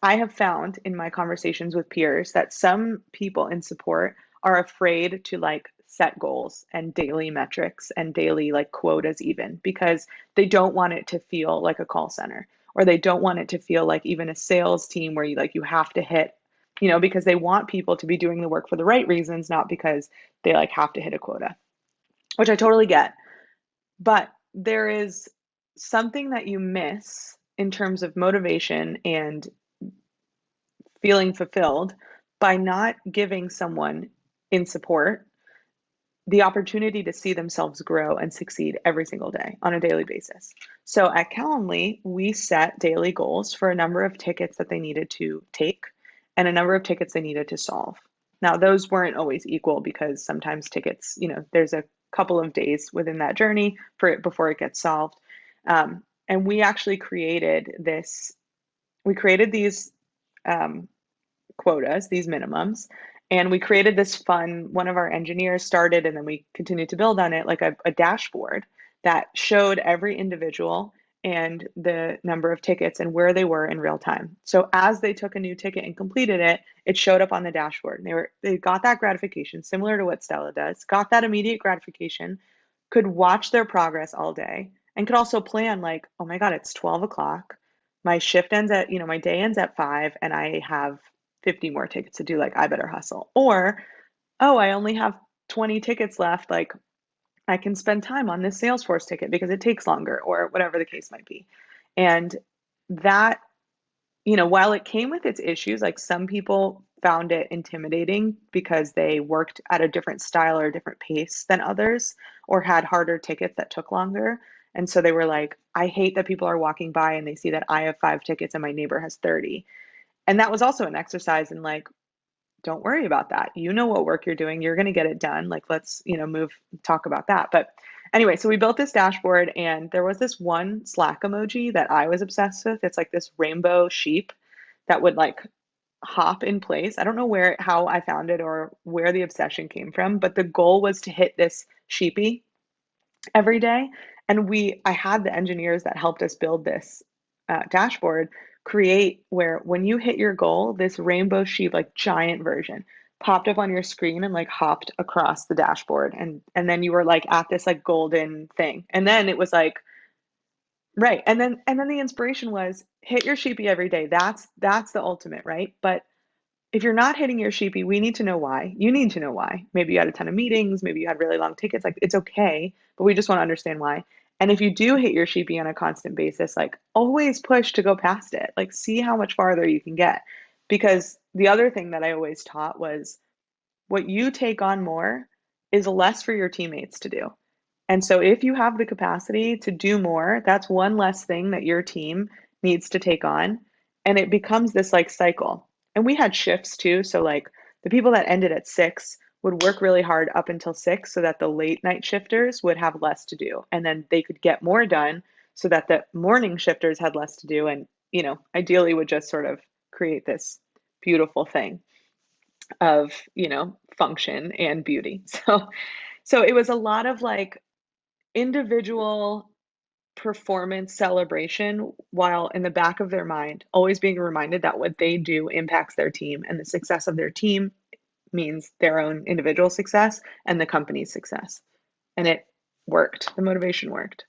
I have found in my conversations with peers that some people in support are afraid to like set goals and daily metrics and daily like quotas even because they don't want it to feel like a call center or they don't want it to feel like even a sales team where you have to hit, because they want people to be doing the work for the right reasons, not because they like have to hit a quota, which I totally get. But there is something that you miss in terms of motivation and feeling fulfilled by not giving someone in support the opportunity to see themselves grow and succeed every single day on a daily basis. So at Calendly, we set daily goals for a number of tickets that they needed to take and a number of tickets they needed to solve. Now, those weren't always equal because sometimes tickets, there's a couple of days within that journey for it before it gets solved. And we actually we created these um, quotas, these minimums. And we created this fun, one of our engineers started, and then we continued to build on it, like a dashboard that showed every individual and the number of tickets and where they were in real time. So as they took a new ticket and completed it, it showed up on the dashboard. And they got that gratification, similar to what Stella does, got that immediate gratification, could watch their progress all day, and could also plan like, oh my God, it's 12 o'clock. My shift ends at, my day ends at 5, and I have 50 more tickets to do, like I better hustle. Or, oh, I only have 20 tickets left, like I can spend time on this Salesforce ticket because it takes longer, or whatever the case might be. And that, while it came with its issues, like some people found it intimidating because they worked at a different style or a different pace than others, or had harder tickets that took longer. And so they were like, I hate that people are walking by and they see that I have 5 tickets and my neighbor has 30. And that was also an exercise in like, don't worry about that. You know what work you're doing. You're going to get it done. Like, let's, talk about that. But anyway, so we built this dashboard, and there was this one Slack emoji that I was obsessed with. It's like this rainbow sheep that would like hop in place. I don't know how I found it or where the obsession came from, but the goal was to hit this sheepy every day. And I had the engineers that helped us build this dashboard create where when you hit your goal, this rainbow sheep, like giant version, popped up on your screen and like hopped across the dashboard. And then you were like at this like golden thing. And then it was like, right. And then the inspiration was hit your sheepy every day. That's the ultimate, right? But if you're not hitting your sheepy, we need to know why. You need to know why. Maybe you had a ton of meetings, maybe you had really long tickets. Like it's okay, but we just want to understand why. And if you do hit your sheepy on a constant basis, like always push to go past it. Like see how much farther you can get. Because the other thing that I always taught was what you take on more is less for your teammates to do. And so if you have the capacity to do more, that's one less thing that your team needs to take on. And it becomes this like cycle. And we had shifts too. So like the people that ended at 6 would work really hard up until 6 so that the late night shifters would have less to do. And then they could get more done so that the morning shifters had less to do. And, ideally would just sort of create this beautiful thing of, function and beauty. So it was a lot of like individual performance celebration while in the back of their mind always being reminded that what they do impacts their team, and the success of their team means their own individual success and the company's success. And it worked. The motivation worked.